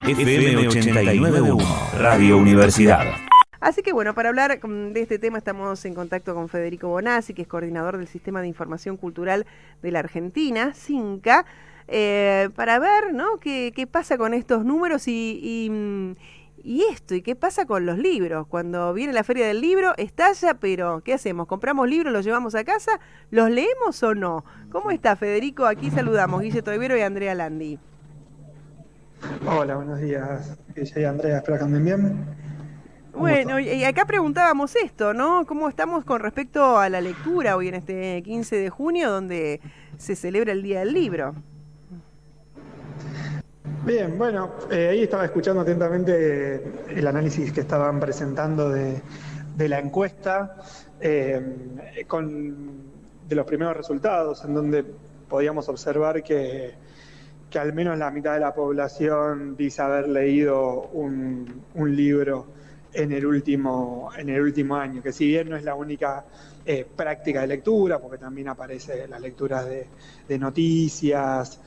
FM 89.1, Radio Universidad. Así que bueno, para hablar de este tema estamos en contacto con Federico Bonazzi, que es coordinador del Sistema de Información Cultural de la Argentina, SINCA, para ver, ¿no?, qué pasa con estos números y qué pasa con los libros. Cuando viene la Feria del Libro, estalla, pero ¿qué hacemos? ¿Compramos libros, los llevamos a casa? ¿Los leemos o no? ¿Cómo está, Federico? Aquí saludamos, Guille Toivero y Andrea Landi. Hola, buenos días, Guille y Andrea, espero que anden bien. Bueno, y acá preguntábamos esto, ¿no? ¿Cómo estamos con respecto a la lectura hoy en este 15 de junio, donde se celebra el Día del Libro? Bien, bueno, ahí estaba escuchando atentamente el análisis que estaban presentando de la encuesta, de los primeros resultados, en donde podíamos observar que al menos la mitad de la población dice haber leído un libro en el último año, que si bien no es la única práctica de lectura, porque también aparece las lecturas de noticias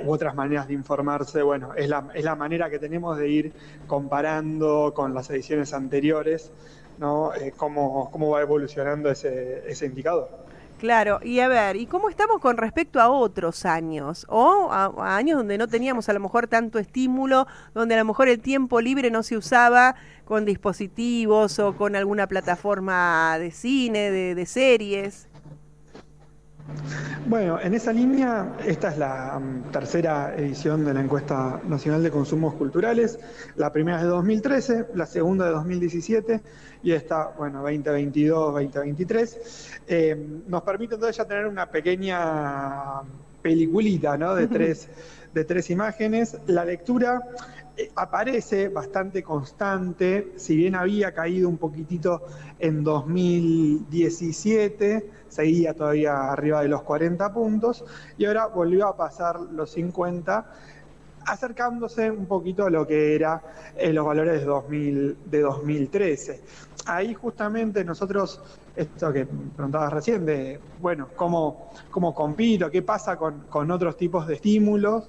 u otras maneras de informarse, bueno, es la manera que tenemos de ir comparando con las ediciones anteriores, ¿no? Cómo va evolucionando ese indicador. Claro, y a ver, ¿y cómo estamos con respecto a otros años? O a años donde no teníamos a lo mejor tanto estímulo, donde a lo mejor el tiempo libre no se usaba con dispositivos o con alguna plataforma de cine, de series. Bueno, en esa línea, esta es la tercera edición de la Encuesta Nacional de Consumos Culturales. La primera es de 2013, la segunda de 2017 y esta, bueno, 2022-2023. Nos permite entonces ya tener una pequeña peliculita, ¿no?, de tres imágenes. La lectura aparece bastante constante, si bien había caído un poquitito en 2017, seguía todavía arriba de los 40 puntos, y ahora volvió a pasar los 50, acercándose un poquito a lo que era los valores de 2013. Ahí justamente nosotros, esto que preguntabas recién, de, bueno, cómo compito, qué pasa con otros tipos de estímulos.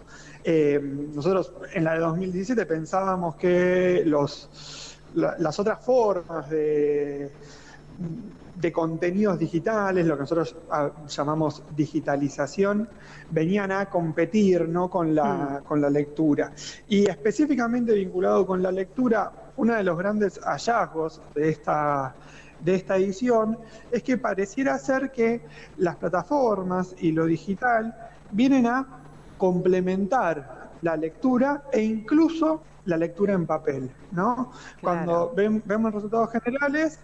Nosotros en la de 2017 pensábamos que las otras formas de contenidos digitales, lo que nosotros llamamos digitalización, venían a competir, ¿no?, con la lectura. Y específicamente vinculado con la lectura, uno de los grandes hallazgos de esta edición es que pareciera ser que las plataformas y lo digital vienen a complementar la lectura e incluso la lectura en papel, ¿no? Claro. Cuando vemos resultados generales,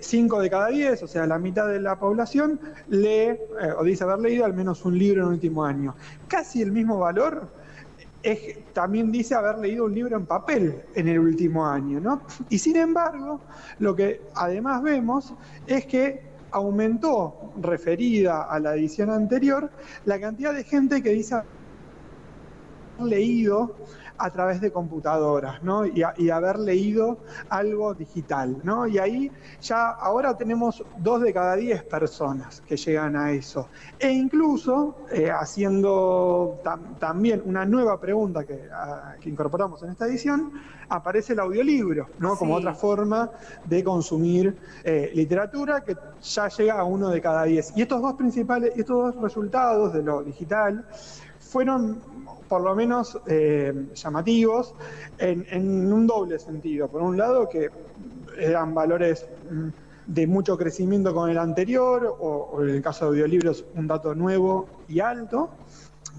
5 de cada 10, o sea, la mitad de la población, lee o dice haber leído al menos un libro en el último año. Casi el mismo valor también dice haber leído un libro en papel en el último año, ¿no? Y sin embargo, lo que además vemos es que aumentó, referida a la edición anterior, la cantidad de gente que dice haber leído a través de computadoras, ¿no? Y haber leído algo digital, ¿no? Y ahí ya ahora tenemos 2 de cada 10 personas que llegan a eso. E incluso, haciendo también una nueva pregunta que incorporamos en esta edición, aparece el audiolibro, ¿no? Sí. Como otra forma de consumir literatura, que ya llega a 1 de cada 10. Y estos dos resultados de lo digital fueron por lo menos llamativos en un doble sentido. Por un lado, que eran valores de mucho crecimiento con el anterior, o en el caso de audiolibros, un dato nuevo y alto,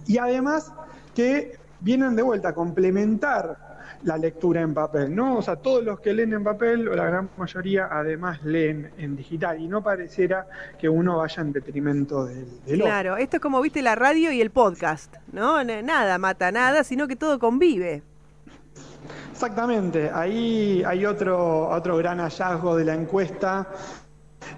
y además que vienen de vuelta a complementar la lectura en papel, ¿no? O sea, todos los que leen en papel, o la gran mayoría, además leen en digital, y no pareciera que uno vaya en detrimento del otro. Claro, esto es como, viste, la radio y el podcast, ¿no? Nada mata nada, sino que todo convive. Exactamente, ahí hay otro gran hallazgo de la encuesta.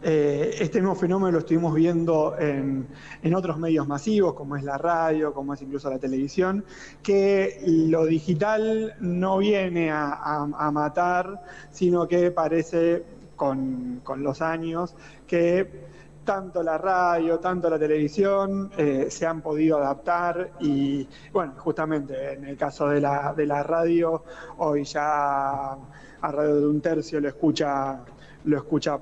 Este mismo fenómeno lo estuvimos viendo en otros medios masivos, como es la radio, como es incluso la televisión, que lo digital no viene a matar, sino que parece con los años que tanto la radio, tanto la televisión se han podido adaptar y bueno, justamente en el caso de la radio, hoy ya alrededor de un tercio lo escucha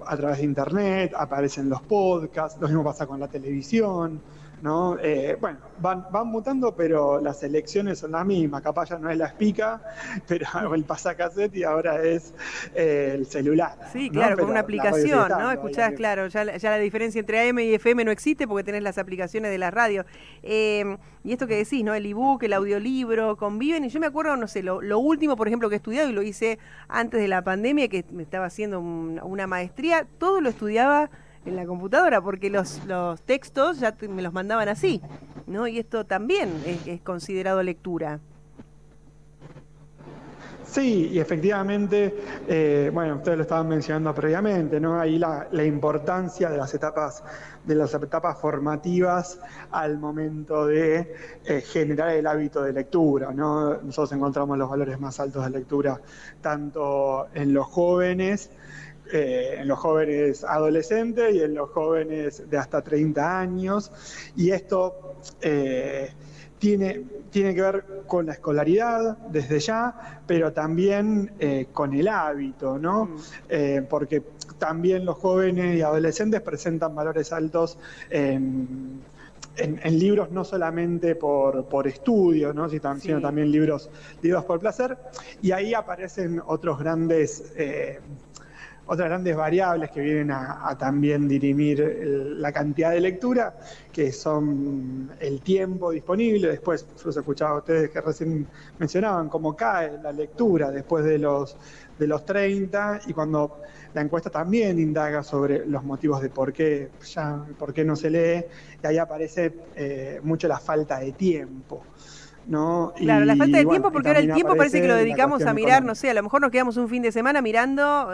a través de internet, aparecen los podcasts, lo mismo pasa con la televisión, ¿no? Bueno, van mutando, pero las elecciones son las mismas. Capaz ya no es la espica, pero el pasacassette y ahora es el celular. Sí, ¿no? claro, Pero con una aplicación, ¿no? Escuchás, ahí. claro, ya la diferencia entre AM y FM no existe porque tenés las aplicaciones de la radio. Y esto que decís, ¿no? El ebook, el audiolibro, conviven. Y yo me acuerdo, no sé, lo último, por ejemplo, que he estudiado, y lo hice antes de la pandemia, que me estaba haciendo una maestría, todo lo estudiaba en la computadora, porque los textos ya me los mandaban así, ¿no? Y esto también es considerado lectura. Sí, y efectivamente, bueno, ustedes lo estaban mencionando previamente, ¿no? Ahí la importancia de las etapas formativas al momento de generar el hábito de lectura, ¿no? Nosotros encontramos los valores más altos de lectura tanto en los jóvenes adolescentes y en los jóvenes de hasta 30 años. Y esto tiene que ver con la escolaridad desde ya, pero también con el hábito, ¿no? Porque también los jóvenes y adolescentes presentan valores altos en libros no solamente por estudio, ¿no? Sino también libros por placer. Y ahí aparecen otras grandes variables que vienen a también dirimir la cantidad de lectura, que son el tiempo disponible. Después, yo los escuchaba a ustedes que recién mencionaban cómo cae la lectura después de los 30, y cuando la encuesta también indaga sobre los motivos de por qué no se lee, y ahí aparece mucho la falta de tiempo, ¿no? Claro, la falta de tiempo, porque ahora el tiempo parece que lo dedicamos a mirar, económica. no sé, a lo mejor nos quedamos un fin de semana mirando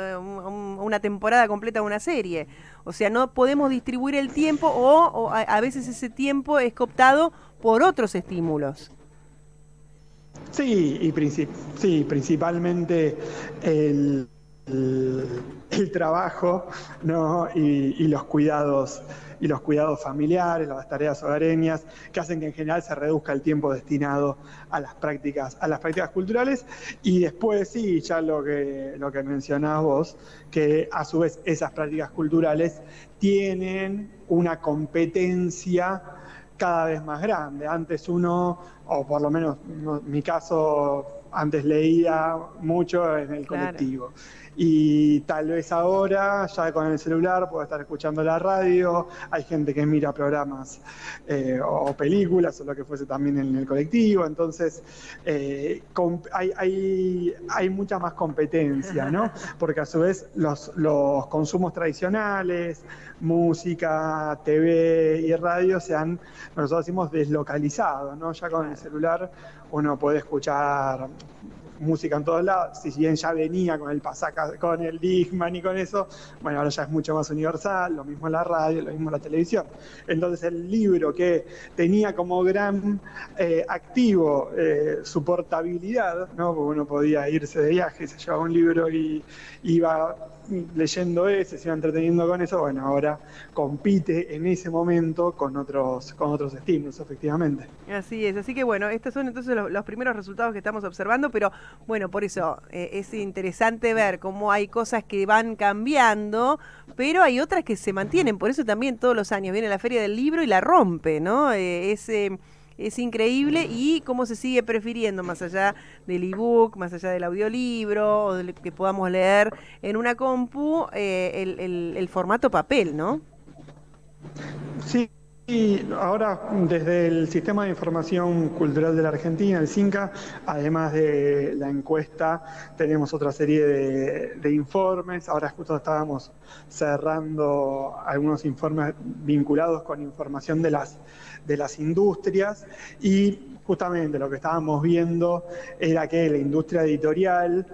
una temporada completa de una serie. O sea, no podemos distribuir el tiempo o a veces ese tiempo es cooptado por otros estímulos. Sí, principalmente el trabajo, ¿no? Y los cuidados familiares, las tareas hogareñas, que hacen que en general se reduzca el tiempo destinado a las prácticas culturales. Y después sí, ya lo que mencionás vos, que a su vez esas prácticas culturales tienen una competencia cada vez más grande. Antes uno, o por lo menos en mi caso, antes leía mucho en el colectivo. Y tal vez ahora, ya con el celular, puedo estar escuchando la radio, hay gente que mira programas o películas o lo que fuese también en el colectivo, entonces hay mucha más competencia, ¿no? Porque a su vez los consumos tradicionales, música, TV y radio nosotros decimos deslocalizado, ¿no? Ya con el celular uno puede escuchar música en todos lados, si bien ya venía con el Discman y con eso, bueno, ahora ya es mucho más universal, lo mismo la radio, lo mismo la televisión. Entonces el libro que tenía como gran activo su portabilidad, ¿no? Porque uno podía irse de viaje, se llevaba un libro y iba leyendo ese, se iba entreteniendo con eso, bueno, ahora compite en ese momento con otros estímulos, efectivamente. Así es, así que bueno, estos son entonces los primeros resultados que estamos observando, pero bueno, por eso es interesante ver cómo hay cosas que van cambiando, pero hay otras que se mantienen, por eso también todos los años viene la Feria del Libro y la rompe, ¿no? Es increíble, y cómo se sigue prefiriendo, más allá del ebook, más allá del audiolibro, o de que podamos leer en una compu, el formato papel, ¿no? Sí, y ahora desde el Sistema de Información Cultural de la Argentina, el CINCA, además de la encuesta, tenemos otra serie de informes. Ahora justo estábamos cerrando algunos informes vinculados con información de las industrias, y justamente lo que estábamos viendo era que la industria editorial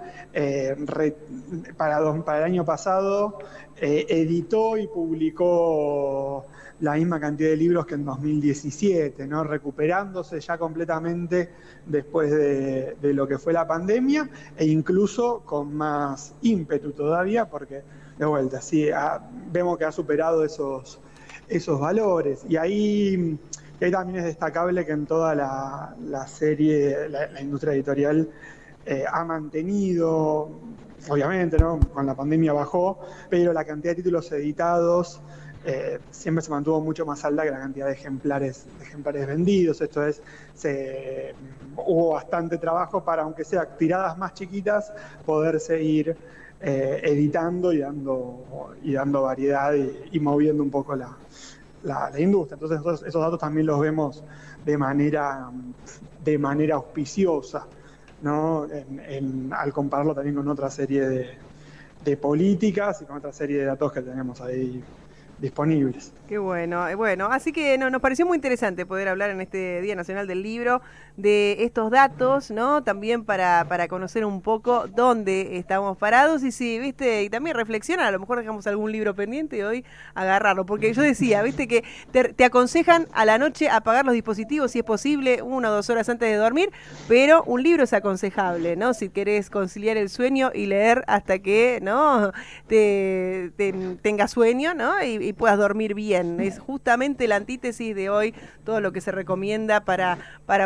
para el año pasado editó y publicó la misma cantidad de libros que en 2017, ¿no? Recuperándose ya completamente después de lo que fue la pandemia, e incluso con más ímpetu todavía, porque de vuelta, sí, vemos que ha superado esos esos valores. Y ahí también es destacable que en toda la serie, la industria editorial ha mantenido, obviamente, ¿no? Con la pandemia bajó, pero la cantidad de títulos editados siempre se mantuvo mucho más alta que la cantidad de ejemplares vendidos. Esto es, hubo bastante trabajo para, aunque sea tiradas más chiquitas, poder seguir editando y dando variedad y moviendo un poco la industria. Entonces esos datos también los vemos de manera auspiciosa, ¿no? Al compararlo también con otra serie de políticas y con otra serie de datos que tenemos ahí disponibles. Qué bueno, así que nos pareció muy interesante poder hablar en este Día Nacional del Libro de estos datos, ¿no? También para conocer un poco dónde estamos parados y sí, viste, y también reflexionar, a lo mejor dejamos algún libro pendiente y hoy agarrarlo, porque yo decía, viste, que te aconsejan a la noche apagar los dispositivos si es posible 1 o 2 horas antes de dormir, pero un libro es aconsejable, ¿no? Si querés conciliar el sueño y leer hasta que, ¿no? tengas sueño, ¿no? Y puedas dormir bien. Es justamente la antítesis de hoy, todo lo que se recomienda para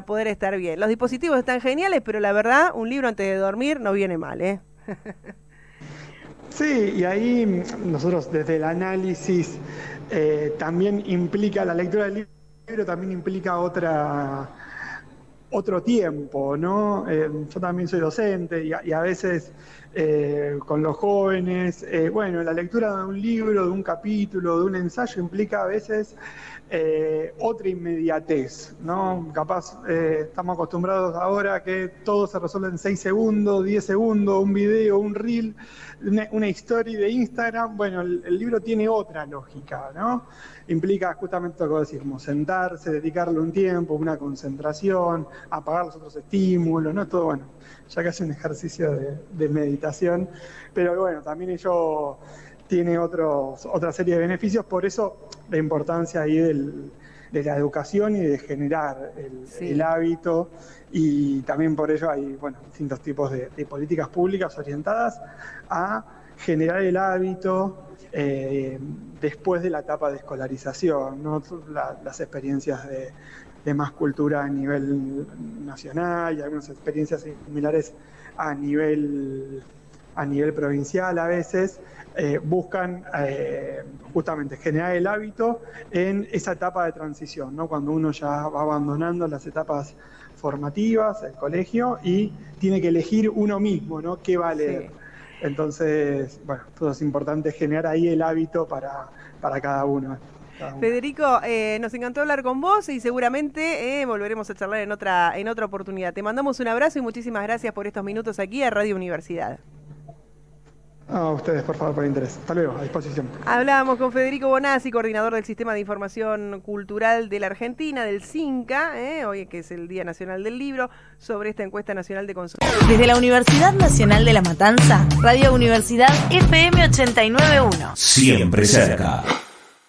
poder estar bien. Los dispositivos están geniales, pero la verdad, un libro antes de dormir no viene mal, ¿eh? Sí, y ahí nosotros desde el análisis también implica, la lectura del libro también implica otro tiempo, ¿no? Yo también soy docente y a veces con los jóvenes, la lectura de un libro, de un capítulo, de un ensayo implica a veces otra inmediatez, ¿no? Capaz estamos acostumbrados ahora a que todo se resuelve en 6 segundos, 10 segundos, un video, un reel, una story de Instagram. Bueno, el libro tiene otra lógica, ¿no? Implica justamente lo que decimos, sentarse, dedicarle un tiempo, una concentración, apagar los otros estímulos, ¿no? Todo, bueno, ya que es un ejercicio de meditación, pero bueno, también ello tiene otra serie de beneficios, por eso la importancia ahí de la educación y de generar el hábito, y también por ello hay, distintos tipos de políticas públicas orientadas a generar el hábito después de la etapa de escolarización, ¿no? Las experiencias de más cultura a nivel nacional y algunas experiencias similares a nivel provincial a veces, buscan justamente generar el hábito en esa etapa de transición, ¿no? Cuando uno ya va abandonando las etapas formativas, el colegio, y tiene que elegir uno mismo, ¿no? ¿Qué va a leer? Sí. Entonces, todo es importante generar ahí el hábito para cada uno. Federico, nos encantó hablar con vos y seguramente volveremos a charlar en otra oportunidad. Te mandamos un abrazo y muchísimas gracias por estos minutos aquí a Radio Universidad. A ustedes, por favor, por el interés. Hasta luego, a disposición. Hablábamos con Federico Bonazzi, coordinador del Sistema de Información Cultural de la Argentina, del CINCA, hoy que es el Día Nacional del Libro, sobre esta encuesta nacional de consumo. Desde la Universidad Nacional de La Matanza, Radio Universidad FM 89.1. Siempre cerca.